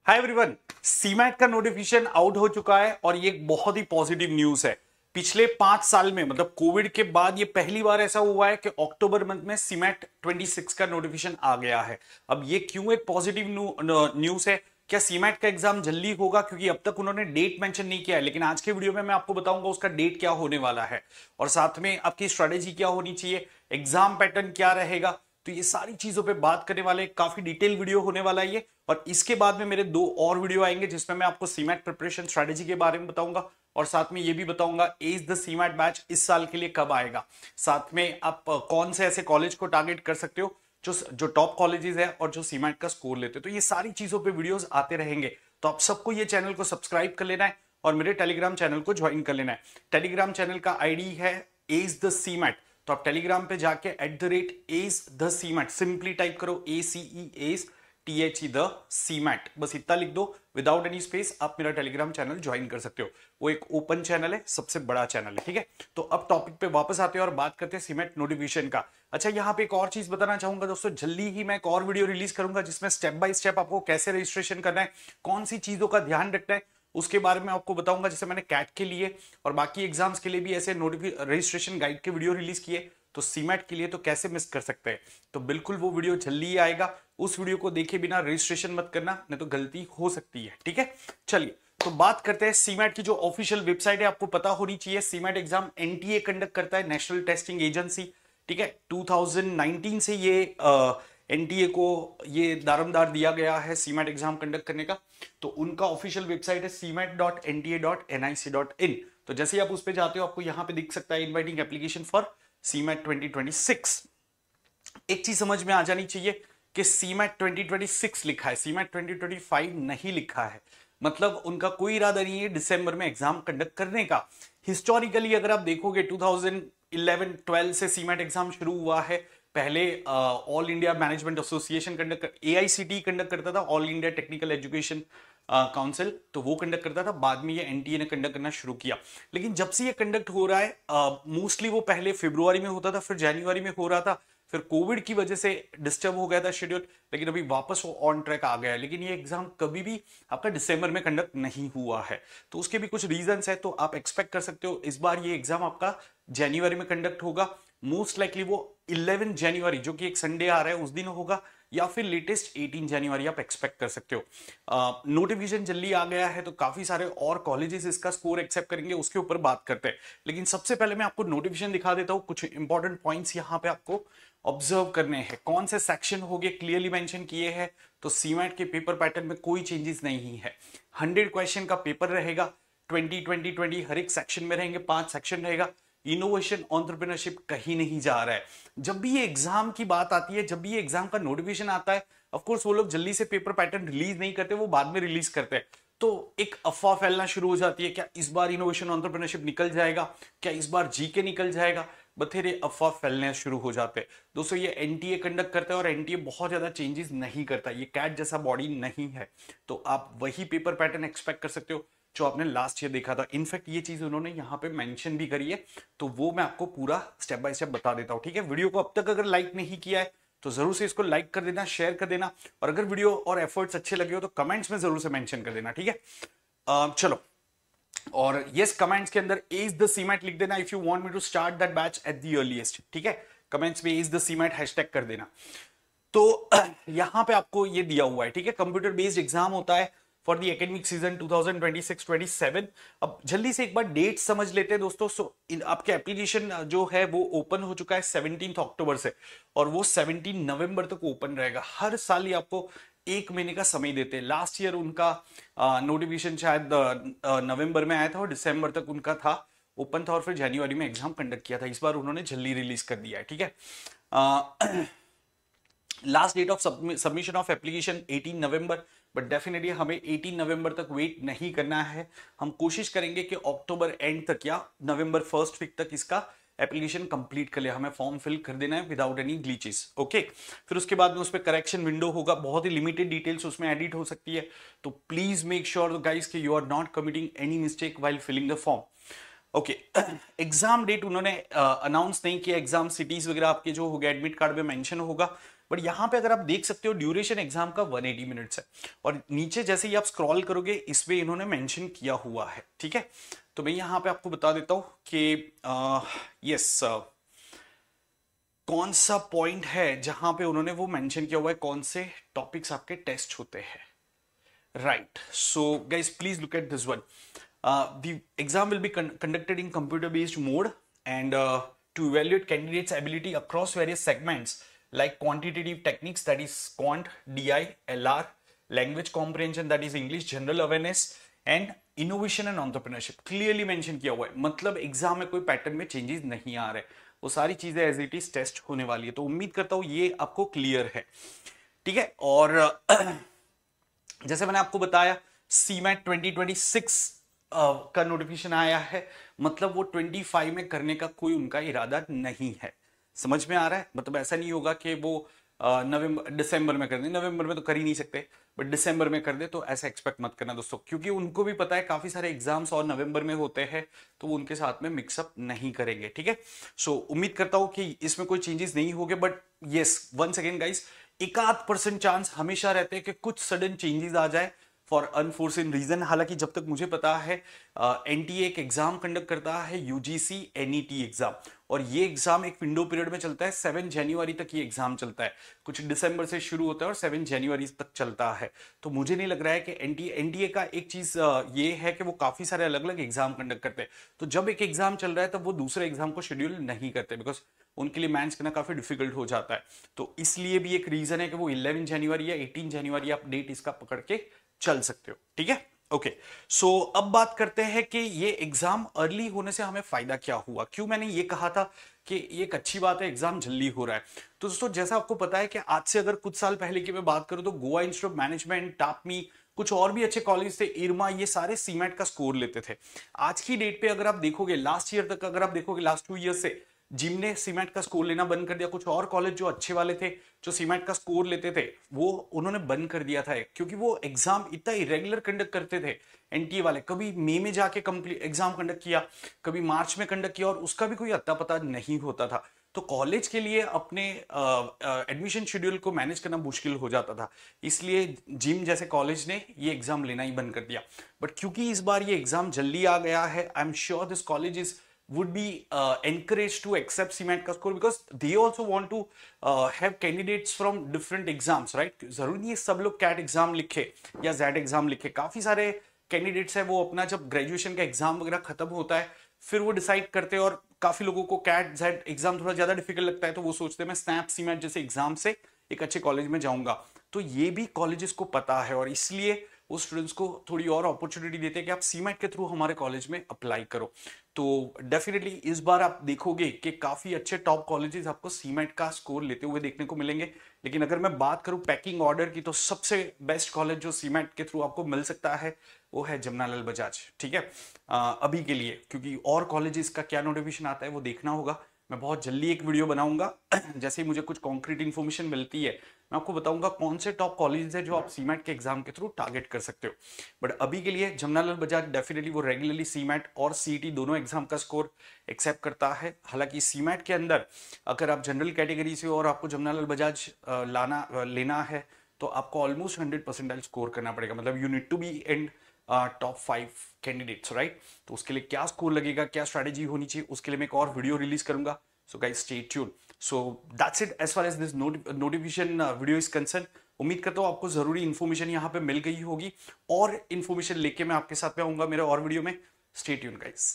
Hi everyone, CMAT का notification out हो चुका है और ये एक बहुत ही पॉजिटिव न्यूज है। पिछले 5 साल में मतलब कोविड के बाद ये पहली बार ऐसा हुआ है कि अक्टूबर मंथ में सीमैट 26 का नोटिफिकेशन आ गया है। अब ये क्यों एक पॉजिटिव न्यूज है? क्या सीमैट का एग्जाम जल्दी होगा? क्योंकि अब तक उन्होंने डेट मेंशन नहीं किया है, लेकिन आज के वीडियो में मैं आपको बताऊंगा उसका डेट क्या होने वाला है और साथ में आपकी स्ट्रेटेजी क्या होनी चाहिए, एग्जाम पैटर्न क्या रहेगा। तो ये सारी चीजों पे बात करने वाले, काफी डिटेल वीडियो होने वाला है ये। और इसके बाद में मेरे 2 और वीडियो आएंगे जिसमें मैं आपको सीमैट प्रिपरेशन स्ट्रेटेजी के बारे में बताऊंगा और साथ में ये भी बताऊंगा एज द सीमैट बैच इस साल के लिए कब आएगा। साथ में आप कौन से ऐसे कॉलेज को टारगेट कर सकते हो जो टॉप कॉलेजेस है और जो सीमैट का स्कोर लेते हो। तो ये सारी चीजों पे वीडियोस आते रहेंगे, तो आप सबको ये चैनल को सब्सक्राइब कर लेना है और मेरे टेलीग्राम चैनल को ज्वाइन कर लेना है। टेलीग्राम चैनल का आईडी है एज द सीमैट, तो आप टेलीग्राम पे जाके @edge the CMAT simply type करो, ACEAS द सीमैट, बस इतना लिख दो विदाउट एनी स्पेस। आप मेरा टेलीग्राम चैनल ज्वाइन कर सकते हो, वो एक ओपन चैनल है, सबसे बड़ा चैनल है, ठीक है। तो अब टॉपिक पे वापस आते हैं और बात करते हैं सीमैट नोटिफिकेशन का। अच्छा, यहाँ पे एक और चीज बताना चाहूंगा दोस्तों, जल्दी ही मैं एक और वीडियो रिलीज करूंगा जिसमें स्टेप बाय स्टेप आपको कैसे रजिस्ट्रेशन करना है, कौन सी चीजों का ध्यान रखना है, उसके बारे में आपको बताऊंगा। जैसे मैंने कैट के लिए और बाकी एग्जाम्स के लिए भी ऐसे रजिस्ट्रेशन गाइड के वीडियो रिलीज किए, तो सीमैट के लिए तो कैसे मिस कर सकते हैं। तो बिल्कुल वो वीडियो जल्दी ही आएगा, उस वीडियो को देखे बिना रजिस्ट्रेशन मत करना, नहीं तो गलती हो सकती है, ठीक है। चलिए तो बात करते हैं सीमैट की जो ऑफिशियल वेबसाइट है, आपको पता होनी चाहिए। सीमैट एग्जाम एनटीए कंडक्ट करता है, नेशनल टेस्टिंग एजेंसी, ठीक है। 2019 से ये एनटीए को ये दारमदार दिया गया है सीमैट एग्जाम कंडक्ट करने का। तो उनका ऑफिशियल वेबसाइट है cmat.nta.nic.in। तो जैसे ही आप उस पर जाते हो, आपको यहां पे दिख सकता है इनवाइटिंग एप्लीकेशन फॉर सीमैट 2026। एक चीज समझ में आ जानी चाहिए कि सीमैट 2026 लिखा है, सीमैट 2025 नहीं लिखा है। मतलब उनका कोई इरादा नहीं है दिसंबर में एग्जाम कंडक्ट करने का। हिस्टोरिकली अगर आप देखोगे 2011-12 से सीमैट एग्जाम शुरू हुआ है। पहले all India management association AICTE conduct करता था, all India technical education council, तो वो कंडक्ट करता था। बाद में ये एनटीए ने कंडक्ट करना शुरू किया। लेकिन जब से ये कंडक्ट हो रहा है, मोस्टली वो पहले फरवरी में होता था, फिर जनवरी में हो रहा था, फिर कोविड की वजह से डिस्टर्ब हो गया था शेड्यूल, लेकिन अभी वापस वो ऑन ट्रैक आ गया है। लेकिन ये एग्जाम कभी भी आपका दिसंबर में कंडक्ट नहीं हुआ है, तो उसके भी कुछ रीजंस है। तो आप एक्सपेक्ट कर सकते हो इस बार ये एग्जाम आपका जनवरी में कंडक्ट होगा। मोस्ट लाइकली वो 11 जनवरी, जो कि एक संडे आ रहा है, उस दिन होगा, या फिर लेटेस्ट 18 जनवरी आप एक्सपेक्ट कर सकते हो। नोटिफिकेशन जल्दी आ गया है, तो काफी सारे और कॉलेजेस इसका स्कोर एक्सेप्ट करेंगे, उसके ऊपर बात करते हैं। लेकिन सबसे पहले मैं आपको नोटिफिकेशन दिखा देता हूं, कुछ इंपॉर्टेंट पॉइंट्स यहां पे आपको ऑब्जर्व करने हैं। कौन से सेक्शन हो गए क्लियरली मेंशन किए हैं। तो सीमैट के पेपर पैटर्न में कोई चेंजेस नहीं है। 100 क्वेश्चन का पेपर रहेगा, 20 हर एक सेक्शन में रहेंगे, 5 सेक्शन रहेगा। इनोवेशन एंटरप्रेन्योरशिप कहीं नहीं जा रहा है। जब भी ये एग्जाम की बात आती है, जब भी ये एग्जाम का नोटिफिकेशन आता है, ऑफ कोर्स वो लोग जल्दी से पेपर पैटर्न रिलीज नहीं करते, वो बाद में रिलीज करते हैं। तो एक अफवाह फैलना शुरू हो जाती है, क्या इस बार इनोवेशन एंटरप्रेन्योरशिप निकल जाएगा, क्या इस बार जीके निकल जाएगा, बथेरे अफवाह फैलने शुरू हो जाते हैं। दोस्तों ये एनटीए कंडक्ट करता है और एनटीए बहुत ज्यादा चेंजेस नहीं करता, ये कैट जैसा बॉडी नहीं है। तो आप वही पेपर पैटर्न एक्सपेक्ट कर सकते हो जो आपने लास्ट ईयर देखा था। इनफैक्ट ये चीज उन्होंने यहाँ पे मेंशन भी करी है, तो वो मैं आपको पूरा स्टेप बाय स्टेप बता देता हूँ, ठीक है। वीडियो को अब तक अगर लाइक नहीं किया है तो जरूर से इसको लाइक कर देना, शेयर कर देना, और अगर वीडियो और एफर्ट्स अच्छे लगे हो तो कमेंट्स में जरूर से मेंशन कर देना, ठीक है। चलो, और यस कमेंट्स के अंदर एज द सीमैट लिख देना if you want me to start that batch at the earliest, ठीक है। कमेंट्स में एज द सीमैट हैशटैग कर देना। तो यहां पे आपको ये दिया हुआ है, ठीक है। कंप्यूटर बेस्ड एग्जाम होता है फॉर द एकेडमिक सीजन 2026-27। अब जल्दी से एक बार डेट समझ लेते हैं दोस्तों। आपके एप्लीकेशन जो है वो ओपन हो चुका है 17 अक्टूबर से, और वो 17 नवंबर तक ओपन रहेगा। हर साल ही आपको 1 महीने का समय देते हैं। लास्ट ईयर उनका नोटिफिकेशन शायद नवंबर में आया था और दिसंबर तक उनका था, ओपन था, और फिर जनवरी में एग्जाम कंडक्ट किया था। इस बार उन्होंने जल्दी रिलीज कर दिया है, ठीक है। Last date of submission of application 18 November, but definitely हमें 18 नवंबर तक वेट नहीं करना है। हम कोशिश करेंगे कि अक्टूबर एंड तक या नवंबर फर्स्ट वीक तक इसका एप्लीकेशन कंप्लीट कर ले। हमें फॉर्म फिल कर देना है विदाउट एनी ग्लिचेस, ओके। फिर उसके बाद में उस पर करेक्शन विंडो होगा, बहुत ही लिमिटेड डिटेल्स उसमें एडिट हो सकती है। तो प्लीज मेक श्योर गाइस कि you are not committing any mistake while filling the form, okay. Exam date उन्होंने अनाउंस नहीं किया, एग्जाम सिटीज वगैरह आपके जो हो गया एडमिट कार्ड में मेंशन होगा, बट यहाँ पे अगर आप देख सकते हो ड्यूरेशन एग्जाम का 180 मिनट्स है, और नीचे जैसे ही आप स्क्रॉल करोगे इसमें इन्होंने मेंशन किया हुआ है, ठीक है। तो मैं यहाँ पे आपको बता देता हूँ कि यस कौन सा पॉइंट है जहां पे उन्होंने वो मेंशन किया हुआ है कौन से टॉपिक्स आपके टेस्ट होते हैं, right. So guys please look at this one. the exam will be conducted in computer based mode and to evaluate candidates ability across various segments like quantitative techniques, that is quant, DI, LR, language comprehension, that is English, general awareness and innovation and entrepreneurship। clearly mention किया हुआ है, मतलब exam में कोई pattern में changes नहीं आ रहे, वो सारी चीजें एज इट इज टेस्ट होने वाली है। तो उम्मीद करता हूं ये आपको क्लियर है, ठीक है। और जैसे मैंने आपको बताया सीमैट 2026 का नोटिफिकेशन आया है, मतलब वो 25 में करने का कोई उनका इरादा नहीं है। समझ में आ रहा है? मतलब ऐसा नहीं होगा कि वो नवंबर दिसंबर में कर दे, नवंबर में तो कर ही नहीं सकते, बट दिसंबर में कर दे, तो ऐसा एक्सपेक्ट मत करना दोस्तों, क्योंकि उनको भी पता है काफी सारे एग्जाम्स और नवंबर में होते हैं, तो वो उनके साथ में मिक्सअप नहीं करेंगे, ठीक है। सो उम्मीद करता हूं कि इसमें कोई चेंजेस नहीं होंगे, but yes once again guys, 1% chance हमेशा रहते हैं कि कुछ सडन चेंजेस आ जाए फॉर अनफोर्सिन रीजन। हालांकि जब तक मुझे पता है एनटीए एक एग्जाम कंडक्ट करता है, यूजीसी एनईटी एग्जाम, और ये एग्जाम एक विंडो पीरियड में चलता है, 7 जनवरी तक ये एग्जाम चलता है, कुछ दिसंबर से शुरू होता है और 7 जनवरी तक चलता है। तो मुझे नहीं लग रहा है कि एनटीए का एक चीज ये है कि वो काफी सारे अलग अलग एग्जाम कंडक्ट करते हैं, तो जब एक एग्जाम चल रहा है तब वो दूसरे एग्जाम को शेड्यूल नहीं करते, बिकॉज उनके लिए मैनेज करना काफी डिफिकल्ट हो जाता है। तो इसलिए भी एक रीजन है कि वो 11 जनवरी या 18 जनवरी आप डेट इसका पकड़ के चल सकते हो, ठीक है। ओके, सो अब बात करते हैं कि ये एग्जाम अर्ली होने से हमें फायदा क्या हुआ, क्यों मैंने ये कहा था कि ये एक अच्छी बात है एग्जाम जल्दी हो रहा है। तो दोस्तों जैसा आपको पता है कि आज से अगर कुछ साल पहले की मैं बात करूं तो गोवा इंस्टीट्यूट ऑफ मैनेजमेंट, टापमी, कुछ और भी अच्छे कॉलेज थे, इरमा, ये सारे सीमेट का स्कोर लेते थे। आज की डेट पे अगर आप देखोगे, लास्ट ईयर तक अगर आप देखोगे, लास्ट 2 ईयर से जिम ने सीमेट का स्कोर लेना बंद कर दिया। कुछ और कॉलेज जो अच्छे वाले थे, जो सीमेट का स्कोर लेते थे, वो उन्होंने बंद कर दिया था, क्योंकि वो एग्जाम इतना इरेगुलर कंडक्ट करते थे एनटीए वाले। कभी मई में जाके कंप्लीट एग्जाम कंडक्ट किया, कभी मार्च में कंडक्ट किया, और उसका भी कोई अता पता नहीं होता था। तो कॉलेज के लिए अपने एडमिशन शेड्यूल को मैनेज करना मुश्किल हो जाता था, इसलिए जिम जैसे कॉलेज ने ये एग्जाम लेना ही बंद कर दिया। बट क्योंकि इस बार ये एग्जाम जल्दी आ गया है, I am sure this college is would be encouraged to accept CMAT का score, because they also want to have candidates from different exams, right? जरूरी नहीं है सब लोग कैट एग्जाम लिखे या जेड एग्जाम लिखे। काफी सारे कैंडिडेट्स है वो अपना जब ग्रेजुएशन का एग्जाम वगैरह खत्म होता है फिर वो डिसाइड करते हैं, और काफी लोगों को कैट जेड एग्जाम थोड़ा ज्यादा डिफिकल्ट लगता है, तो वो सोचते हैं मैं स्नैप सीमेट जैसे एग्जाम से एक अच्छे कॉलेज में जाऊंगा। तो ये भी कॉलेजेस को पता है, और इसलिए वो स्टूडेंट्स को थोड़ी और अपॉर्चुनिटी देते हैं कि आप सीमेट के थ्रू हमारे कॉलेज में अप्लाई करो। तो डेफिनेटली इस बार आप देखोगे कि काफी अच्छे टॉप कॉलेजेस आपको सीमेट का स्कोर लेते हुए देखने को मिलेंगे। लेकिन अगर मैं बात करूं पैकिंग ऑर्डर की, तो सबसे बेस्ट कॉलेज जो सीमेट के थ्रू आपको मिल सकता है वो है जमनालाल बजाज, ठीक है, अभी के लिए। क्योंकि और कॉलेजेस का क्या नोटिफिकेशन आता है वो देखना होगा। मैं बहुत जल्दी एक वीडियो बनाऊंगा जैसे ही मुझे कुछ कॉन्क्रीट इन्फॉर्मेशन मिलती है मैं आपको बताऊंगा कौन से टॉप कॉलेजेस है जो आप सीमेट के एग्जाम के थ्रू टारगेट कर सकते हो। बट अभी के लिए जमनालाल बजाज डेफिनेटली वो रेगुलरली सीमेट और सीईटी दोनों एग्जाम का स्कोर एक्सेप्ट करता है। हालांकि सीमेट के अंदर अगर आप जनरल कैटेगरी से हो और आपको जमनालाल बजाज लेना है तो आपको ऑलमोस्ट 100% स्कोर करना पड़ेगा, मतलब you need to be in top 5 candidates, right. तो उसके लिए क्या स्कोर लगेगा, क्या स्ट्रैटेजी होनी चाहिए, उसके लिए मैं एक और वीडियो रिलीज करूंगा। So guys stay tuned. So that's it as far as this notification video is concern. उम्मीद करता हूँ आपको जरूरी इन्फॉर्मेशन यहाँ पे मिल गई होगी, और इन्फॉर्मेशन लेके मैं आपके साथ में आऊंगा मेरे और वीडियो में। Stay tuned guys.